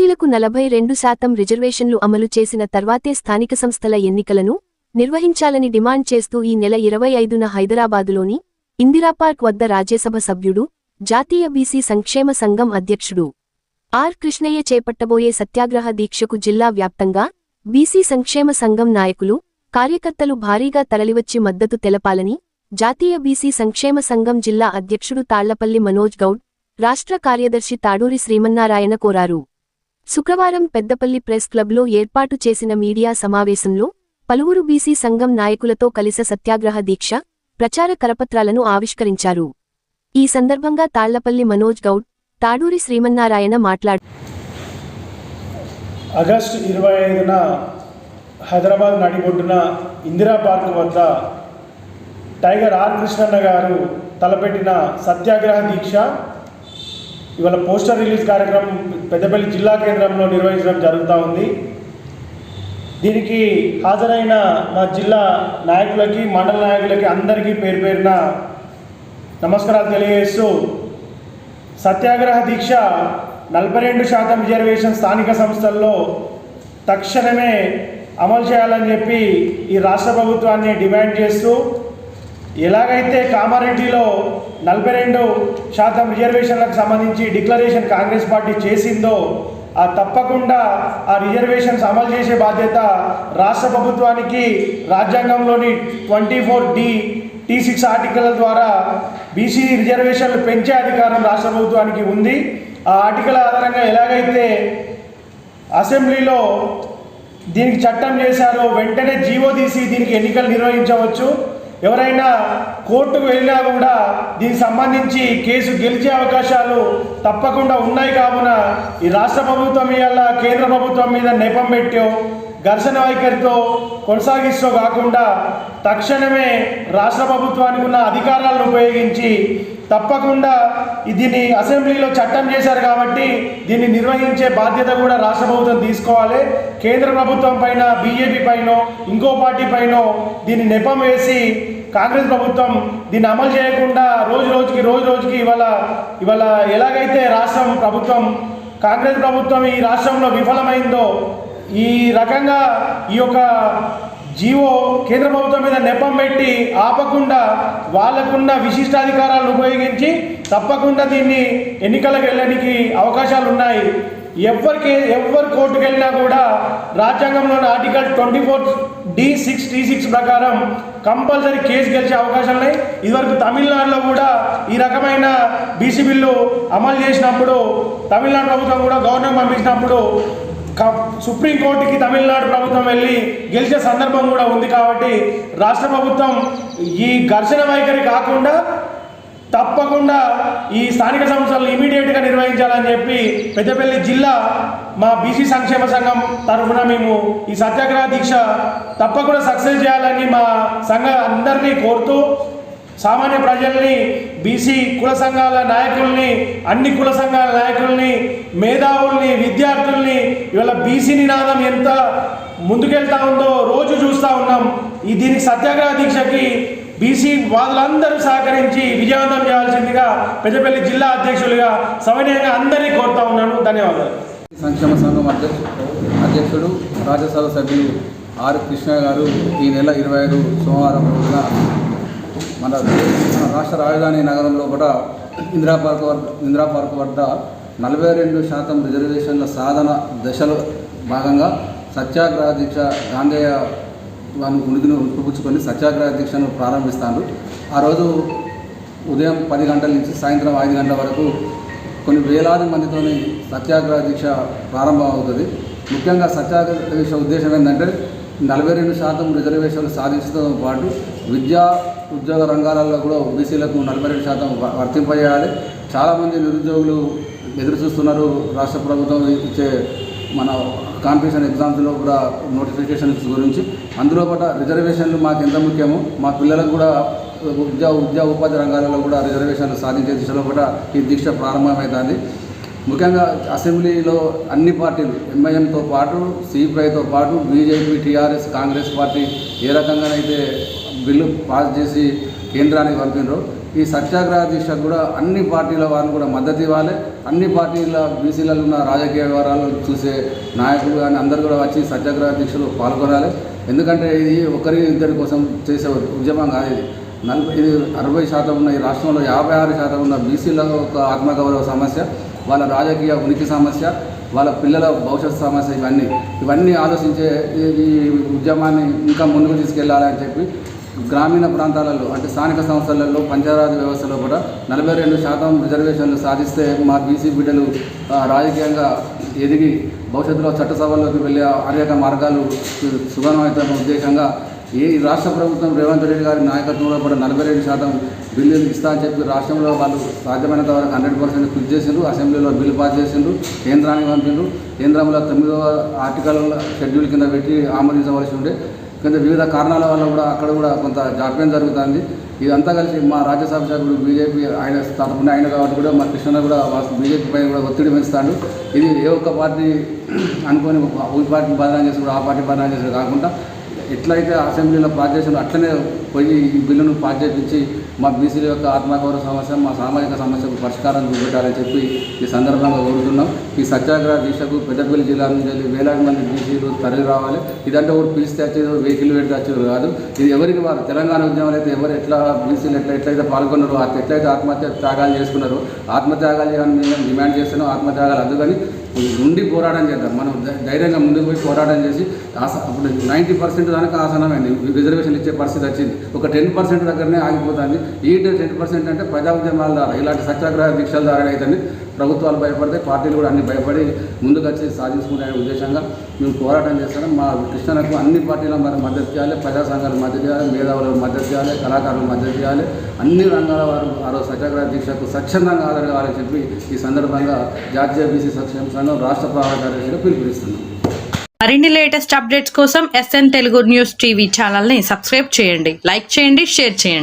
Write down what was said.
బీసీలకు 42% రిజర్వేషన్లు అమలు చేసిన తర్వాతే స్థానిక సంస్థల ఎన్నికలను నిర్వహించాలని డిమాండ్ చేస్తూ ఈ నెల 25న హైదరాబాదులోని ఇందిరాపార్క్ వద్ద రాజ్యసభ సభ్యుడు, జాతీయ బీసీ సంక్షేమ సంఘం అధ్యక్షుడు ఆర్ కృష్ణయ్య చేపట్టబోయే సత్యాగ్రహ దీక్షకు జిల్లా వ్యాప్తంగా బీసీ సంక్షేమ సంఘం నాయకులు, కార్యకర్తలు భారీగా తరలివచ్చి మద్దతు తెలపాలని జాతీయ బీసీ సంక్షేమ సంఘం జిల్లా అధ్యక్షుడు తాళ్లపల్లి మనోజ్ గౌడ్, రాష్ట్ర కార్యదర్శి తాడూరి శ్రీమన్నారాయణ కోరారు. శుక్రవారం పెద్దపల్లి ప్రెస్ క్లబ్లో ఏర్పాటు చేసిన మీడియా సమావేశంలో పలువురు బీసీ సంఘం నాయకులతో కలిసి సత్యాగ్రహ దీక్ష, ప్రచార కరపత్రాలను ఆవిష్కరించారు. ఈ సందర్భంగా తాళ్లపల్లి మనోజ్ గౌడ్, తాడూరి శ్రీమన్నారాయణ మాట్లాడారు. ఆగస్టు 25న హైదరాబాద్ నడిబొడ్డున ఇందిరా పార్క్ వద్ద టైగర్ ఆర్ కృష్ణన్న గారు తలపెట్టిన సత్యాగ్రహ దీక్ష ఇవాళ పోస్టర్ రిలీజ్ కార్యక్రమం పెద్దపల్లి జిల్లా కేంద్రంలో నిర్వహించడం జరుగుతూ ఉంది. దీనికి హాజరైన మా జిల్లా నాయకులకి, మండల నాయకులకి అందరికీ పేరు పేరున నమస్కారాలు తెలియజేస్తూ, సత్యాగ్రహ దీక్ష 42% రిజర్వేషన్ స్థానిక సంస్థల్లో తక్షణమే అమలు చేయాలని చెప్పి ఈ రాష్ట్ర ప్రభుత్వాన్ని డిమాండ్ చేస్తూ, ఎలాగైతే కామారెడ్డిలో 42% రిజర్వేషన్లకు సంబంధించి డిక్లరేషన్ కాంగ్రెస్ పార్టీ చేసిందో తప్పకుండా ఆ రిజర్వేషన్స్ అమలు చేసే బాధ్యత రాష్ట్ర ప్రభుత్వానికి రాజ్యాంగంలోని 24D T6 ఆర్టికల్ ద్వారా బీసీ రిజర్వేషన్లు పెంచే అధికారం రాష్ట్ర ప్రభుత్వానికి ఉంది. ఆ ఆర్టికల్ ఆధారంగా ఎలాగైతే అసెంబ్లీలో దీనికి చట్టం చేశారో వెంటనే జీవో తీసి దీనికి ఎన్నికలు నిర్వహించవచ్చు. ఎవరైనా కోర్టుకు వెళ్ళినా కూడా దీనికి సంబంధించి కేసు గెలిచే అవకాశాలు తప్పకుండా ఉన్నాయి. కావున ఈ రాష్ట్ర ప్రభుత్వం ఇవాళ కేంద్ర ప్రభుత్వం మీద నెపం పెట్టో ఘర్షణ వైఖరితో కొనసాగిస్తూ కాకుండా తక్షణమే రాష్ట్ర ప్రభుత్వానికి ఉన్న అధికారాలను ఉపయోగించి తప్పకుండా దీన్ని అసెంబ్లీలో చట్టం చేశారు కాబట్టి దీన్ని నిర్వహించే బాధ్యత కూడా రాష్ట్ర ప్రభుత్వం తీసుకోవాలి. కేంద్ర ప్రభుత్వం పైన, బీజేపీ పైన, ఇంకో పార్టీ పైన దీన్ని నెపం వేసి కాంగ్రెస్ ప్రభుత్వం దీన్ని అమలు చేయకుండా రోజు రోజుకి ఇవాళ ఎలాగైతే రాష్ట్రం ప్రభుత్వం, కాంగ్రెస్ ప్రభుత్వం ఈ రాష్ట్రంలో విఫలమైందో ఈ రకంగా ఈ యొక్క జీవో కేంద్ర ప్రభుత్వం మీద నెపం పెట్టి ఆపకుండా వాళ్ళకున్న విశిష్టాధికారాలను ఉపయోగించి తప్పకుండా దీన్ని ఎన్నికలకు వెళ్ళడానికి అవకాశాలు ఉన్నాయి. ఎవరు కోర్టుకు వెళ్ళినా కూడా రాజ్యాంగంలోని ఆర్టికల్ 24D6 T6 ప్రకారం కంపల్సరీ కేసు గెలిచే అవకాశాలు ఉన్నాయి. ఇదివరకు తమిళనాడులో కూడా ఈ రకమైన బీసీ బిల్లు అమలు చేసినప్పుడు తమిళనాడు ప్రభుత్వం కూడా గవర్నర్ పంపించినప్పుడు సుప్రీంకోర్టుకి తమిళనాడు ప్రభుత్వం వెళ్ళి గెలిచే సందర్భం కూడా ఉంది. కాబట్టి రాష్ట్ర ప్రభుత్వం ఈ ఘర్షణ వైఖరి కాకుండా తప్పకుండా ఈ స్థానిక సంస్థలను ఇమీడియట్గా నిర్వహించాలని చెప్పి పెద్దపల్లి జిల్లా మా బీసీ సంక్షేమ సంఘం తరఫున మేము ఈ సత్యాగ్రహ దీక్ష తప్పకుండా సక్సెస్ చేయాలని మా సంఘ అందరినీ కోరుతూ, సామాన్య ప్రజల్ని, బీసీ కుల సంఘాల నాయకుల్ని, అన్ని కుల సంఘాల నాయకుల్ని, మేధావుల్ని, విద్యార్థుల్ని ఇవాళ బీసీ నినాదం ఎంత ముందుకెళ్తా ఉందో రోజు చూస్తూ ఉన్నాం. దీనికి సత్యాగ్రహ దీక్షకి బీసీ వాదులందరూ సహకరించి విజయవంతం చేయాల్సిందిగా పెద్దపల్లి జిల్లా అధ్యక్షులుగా సవినయంగా అందరినీ కోరుతా ఉన్నాను. ధన్యవాదాలు. సంక్షేమ సంఘం అధ్యక్షుడు, రాజ్యసభ సభ్యులు ఆర్ కృష్ణ గారు ఈ నెల 25 సోమవారం రోజున మన రాష్ట్ర రాజధాని నగరంలో కూడా ఇందిరా పార్క్ వద్ద 42% రిజర్వేషన్ల సాధన దశలో భాగంగా సత్యాగ్రహ దీక్ష గాంధేయ ఉనికిని ఉప్పుపుచ్చుకొని సత్యాగ్రహ దీక్షను ప్రారంభిస్తాను. ఆ రోజు ఉదయం 10 గంటల నుంచి సాయంత్రం 5 గంటల వరకు కొన్ని వేలాది మందితో సత్యాగ్రహ దీక్ష ప్రారంభం అవుతుంది. ముఖ్యంగా సత్యాగ్రహ దీక్ష ఉద్దేశం ఏంటంటే 42% రిజర్వేషన్లు సాధించడంతో పాటు విద్యా ఉద్యోగ రంగాలలో కూడా బీసీలకు 42% వర్తింపజేయాలి. చాలామంది నిరుద్యోగులు ఎదురు చూస్తున్నారు రాష్ట్ర ప్రభుత్వం ఇచ్చే మన కాంపిటీషన్ ఎగ్జామ్స్లో కూడా నోటిఫికేషన్స్ గురించి. అందులో కూడా రిజర్వేషన్లు మాకు ఎంత ముఖ్యమో మా పిల్లలకు కూడా విద్యా ఉపాధి రంగాలలో కూడా రిజర్వేషన్లు సాధించే దిశలో కూడా ఈ దీక్ష ప్రారంభమవుతుంది. ముఖ్యంగా అసెంబ్లీలో అన్ని పార్టీలు ఎంఐఎంతో పాటు సిపిఐతో పాటు బీజేపీ, టీఆర్ఎస్, కాంగ్రెస్ పార్టీ ఏ రకంగానైతే బిల్లు పాస్ చేసి కేంద్రానికి పంపినారో ఈ సత్యాగ్రహ దీక్షకు కూడా అన్ని పార్టీల వారు కూడా మద్దతు ఇవ్వాలి. అన్ని పార్టీల బీసీలలో ఉన్న రాజకీయ వ్యవహారాలు చూసే నాయకులు కానీ అందరూ కూడా వచ్చి సత్యాగ్రహ దీక్షలో పాల్గొనాలి. ఎందుకంటే ఇది ఒకరి ఇద్దరి కోసం చేసే ఉద్యమం కాదు. ఇది 60% ఉన్న ఈ రాష్ట్రంలో 56% ఉన్న బీసీల ఒక ఆత్మగౌరవ సమస్య, వాళ్ళ రాజకీయ ఉనికి సమస్య, వాళ్ళ పిల్లల భవిష్యత్ సమస్య, ఇవన్నీ ఆలోచించే ఈ ఉద్యమాన్ని ఇంకా ముందుకు తీసుకెళ్లాలని చెప్పి గ్రామీణ ప్రాంతాలలో అంటే స్థానిక సంస్థలలో పంచాయతీ వ్యవస్థలో కూడా 42% రిజర్వేషన్లు సాధిస్తే మా బీసీ బిడ్డలు రాజకీయంగా ఎదిగి భవిష్యత్తులో చట్టసభల్లోకి వెళ్ళే అనేక మార్గాలు సుగమవుతున్న ఉద్దేశంగా ఈ రాష్ట్ర ప్రభుత్వం రేవంత్ రెడ్డి గారి నాయకత్వంలో కూడా 42% బిల్లులు ఇస్తా అని చెప్పి రాష్ట్రంలో వాళ్ళు సాధ్యమైనంత వరకు 100% కృషి చేసిండ్రు. అసెంబ్లీలో బిల్లు పాస్ చేసిండ్రు, కేంద్రానికి పంపిండ్రు. కేంద్రంలో 9వ ఆర్టికల్ షెడ్యూల్ కింద పెట్టి ఆమోదించవలసి ఉండే. కింద వివిధ కారణాల వల్ల కూడా అక్కడ కూడా కొంత జాప్యం జరుగుతుంది. ఇదంతా కలిసి మా రాజ్యసభ సభ్యుడు బీజేపీ ఆయన తరఫున ఆయన కాబట్టి కూడా మా కృష్ణ కూడా బీజేపీ పైన కూడా ఒత్తిడి పెంచుతాడు. ఇది ఏ ఒక్క పార్టీ అనుకొని ఈ పార్టీ బదనాం చేసుడు ఆ పార్టీ బదనాం చేసుడు కాకుండా ఎట్లయితే అసెంబ్లీలో పాస్ చేసినో అట్లనే పోయి ఈ బిల్లును పాస్ చేయించి మా బీసీల యొక్క ఆత్మగౌరవ సమస్య, మా సామాజిక సమస్యకు పరిష్కారం చూపెట్టాలని చెప్పి ఈ సందర్భంగా కోరుతున్నాం. ఈ సత్యాగ్రహ దీక్షకు పెద్దపల్లి జిల్లా నుంచి వేలాది మంది బీసీలు తరలి రావాలి. ఇదంటే ఒకటి పిలిస్తే వచ్చేది, వెహికల్ పెడితే వచ్చేది కాదు. ఇది ఎవరికి వారు తెలంగాణ ఉద్యమాలు అయితే ఎవరు ఎట్లా బీసీలు ఎట్లయితే పాల్గొన్నారో, ఎట్లయితే ఆత్మహత్య త్యాగాలు చేసుకున్నారో, ఆత్మత్యాగాలు చేయాలని మేము డిమాండ్ చేస్తున్నాం. ఆత్మత్యాగాలు అందుకని నుండి పోరాటం చేద్దాం. మనం ధైర్యంగా ముందుకు పోయి పోరాటం చేసి ఇప్పుడు 90% దానికి ఆసనమైంది. రిజర్వేషన్లు ఇచ్చే పరిస్థితి వచ్చింది. ఒక 10% దగ్గరనే ఆగిపోతుంది. ఈ 10% అంటే ప్రజా ఉద్యమాల ద్వారా ఇలాంటి సత్యాగ్రహ దీక్షల ద్వారా అయితే ప్రభుత్వాలు భయపడితే పార్టీలు కూడా అన్ని భయపడి ముందుకు వచ్చి సాధించుకునే ఉద్దేశంగా మేము పోరాటం చేస్తున్నాం. మా కృష్ణకు అన్ని పార్టీల మద్దతు చేయాలి, ప్రజా సంఘాలు మద్దతు చేయాలి, మేధావులకు మద్దతు చేయాలి, కళాకారులకు మద్దతు చేయాలి. అన్ని రంగాల వారు ఆ రోజు సత్యాగ్రహ దీక్షకు స్వచ్ఛందంగా హాజరు కావాలని చెప్పి ఈ సందర్భంగా జాతీయ బీసీ సంక్షేమ సంఘం రాష్ట్ర ప్రధాన కార్యదర్శిగా పిలుపునిస్తున్నాం. మరిన్ని లేటెస్ట్ అప్డేట్స్ కోసం SN తెలుగు న్యూస్ టీవీ ఛానల్ని సబ్స్క్రైబ్ చేయండి, లైక్ చేయండి, షేర్ చేయండి.